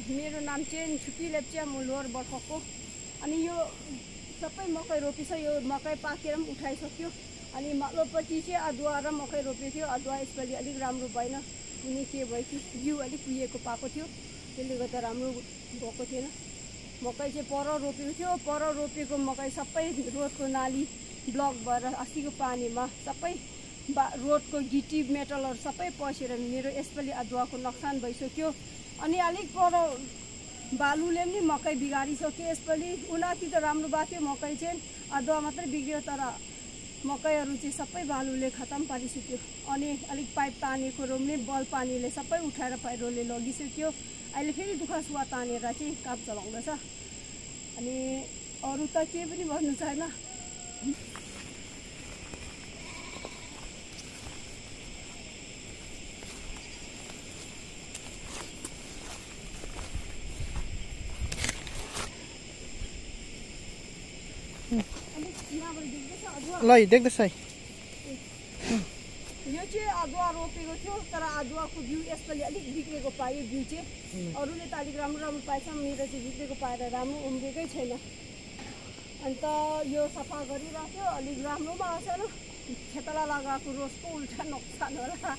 मेरो नाम चाहिँ छुकी लेप्चा म लोवर बर्खको अनि यो सबै मकै रोपिछ यो मकै पाकेर पनि उठाइसक्यो अनि माथिल्लोपट्टि चाहिँ अदुवा र मकै रोपेको थियो अदुवा यसपालि अलिक राम्रो भएन कुनै के भयो कि जिउ अलिक कुहिएको पाएको थियो त्यसले गर्दा राम्रो भएको थिएन मकै चाहिँ पर रोपेको थियो पर रोपेको मकै सबै रोडको नाली ब्लक भएर अस्तिको पानीमा सबै रोडको गिटी मेटलहरू सबै पसेर मेरो यसपालि अदुवाको नोक्सान भइसक्यो अनि अलिक पर बालुले पनि मकै बिगारिसक्यो यसपालि उन्नति त राम्रो भएको थियो मकै चाहिँ अदुवा मात्रै बिग्रियो तर मकैहरू चाहिँ सबै बालुले खतम पारिसक्यो अनि अलिक पाइप तानेको रोम्ने बल पानीले सबै उठाएर पहिरोले लगिसक्यो अहिले फेरि दुःख सुवा तानेर चाहिँ काम चलाउँदैछ अनि अरू त केही पनि भन्नु छैन ल देख्दैछ है यो चाहिँ अदुवा रोपेको थियो तर अदुवाको बिउ यसपालि अलिक बिग्रेको पायो बिउ चाहिँ अरूले त अलिक राम्रो राम्रो पाएछ मेरो चाहिँ बिग्रेको पाएर राम्रो उम्रेकै छैन अन्त यो सफा गरिराख्यो अलिक राम्रो आउँछ न खेतला लगाएको रोजको उल्टा नोक्सान होला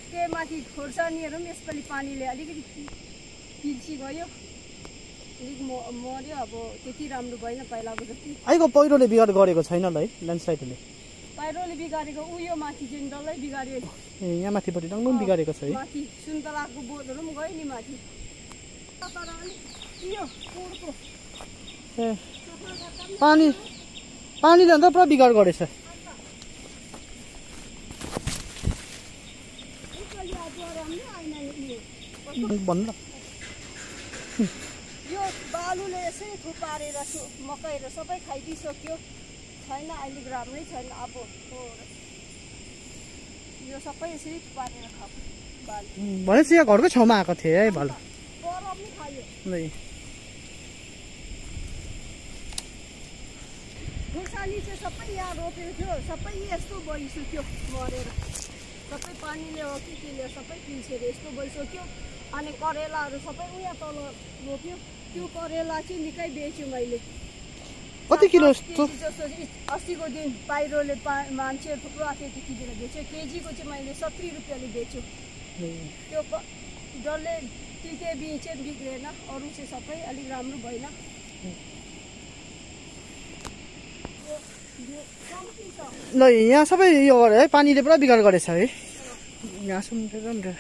के माथि खोर्सानीहरू पनि यसपालि पानीले अलिकति पिल्सी गयो अलिक मर्यो अब त्यति राम्रो भएन पहिलाको जति आइको पहिरोले बिगार गरेको छैन ल है ल्यान्डस्लाइडले पहिरोले बिगारेको उयो माथि चाहिँ डल्लै बिगार्यो ए यहाँ माथिपट्टि डङ्गो बिगारेको छ है माथि सुन्तलाको बोटहरू पनि गयो नि माथि तर अलिक यो पुरको ए पानीले अन्त पुरा बिगार गरेछ भन्नु यो बालुले यसै थुपारेर मकैहरू सबै खाइदिइसक्यो छैन अहिले राम्रै छैन अब यो सबै यसरी थुपारेर खाऊ बालु भनेपछि यहाँ घरकै छेउमा आएको थिएँ है भल पर पनि खायो खुर्सानी चाहिँ सबै यहाँ रोपेको थियो सबै यस्तो भइसक्यो मरेर सबै पानीले हो कि केले सबै पिल्सेर यस्तो भइसक्यो अनि करेलाहरू सबै उहाँ तल रोप्यो त्यो करेला चाहिँ निकै बेच्यो मैले कति किलो जस्तो अस्तिको दिन बाहिरले मान्छेहरू थुप्रो आएको त्यतिखेर बेच्यो केजीको चाहिँ मैले 70 रुपियाँले बेच्यो त्यो डल्लै तिते बिउ चाहिँ बिग्रेन अरू चाहिँ सबै अलिक राम्रो भएन ल यहाँ सबै यो गरे है पानीले पुरा बिगार गरेछ है यहाँ सुन्दै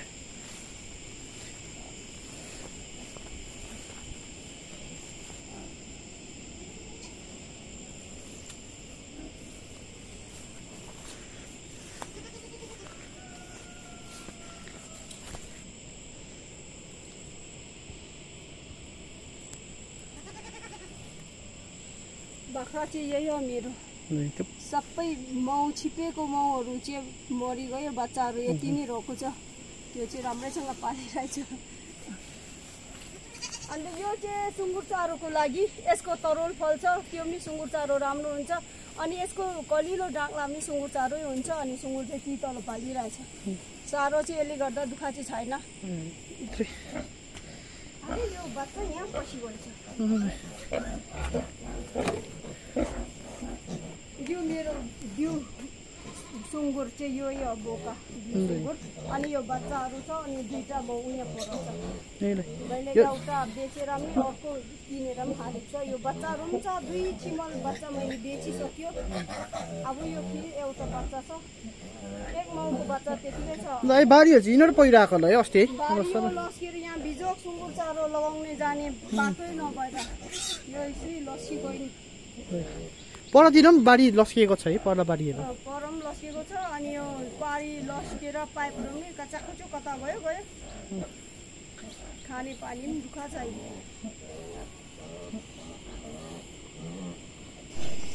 बाख्रा चाहिँ यही हो मेरो सबै माउ छिपेको माउहरू चाहिँ मरिगयो बच्चाहरू यति नै रहेको छ त्यो चाहिँ राम्रैसँग पालिरहेछ अन्त यो चाहिँ सुँगुर चारोको लागि यसको तरुल फल्छ त्यो पनि सुँगुर चारो राम्रो हुन्छ अनि यसको कलिलो डाँक्ला पनि सुँगुर चारै हुन्छ अनि सुँगुर चाहिँ ती तल पालिरहेछ चारो चाहिँ यसले गर्दा दुःख चाहिँ छैन अनि यो बच्चा यहाँ पसिगएछ यो मेरो बिउ सुँगुर चाहिँ यो हो बोका सुँगुर अनि यो बच्चाहरू छ अनि दुईटा म उहाँ पराउँछ मैले एउटा बेचेर पनि अर्को किनेर पनि हालेको छ यो बच्चाहरू पनि छ 2 छिमल बच्चा मैले बेचिसक्यो अब यो फेरि एउटा बच्चा छ एक माउको बच्चा त्यतिकै छ ल बारीहरु झिनर पहिराको ल अस्ति लस्केर यहाँ बिजोक सुँगुर चारो लगाउने जाने बाटै नभएर यो यसरी लस्सी गयो परतिर पनि बारी लस्किएको छ है परला बारीहरु परम लस्किएको छ अनि यो पारी लस्केर पाइपहरु पनि कचाकचो कता गयो खाने पानी पनि दुःख छ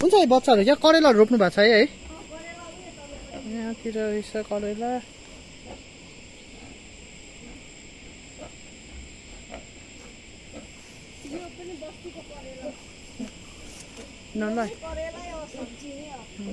हुन्छ है बच्चाहरु यहाँ करेला रोप्नु भएको छ है यहाँतिर रहेछ करेला यो पनि बस्तीको करेला न ल करेला हो सब्जी नै हो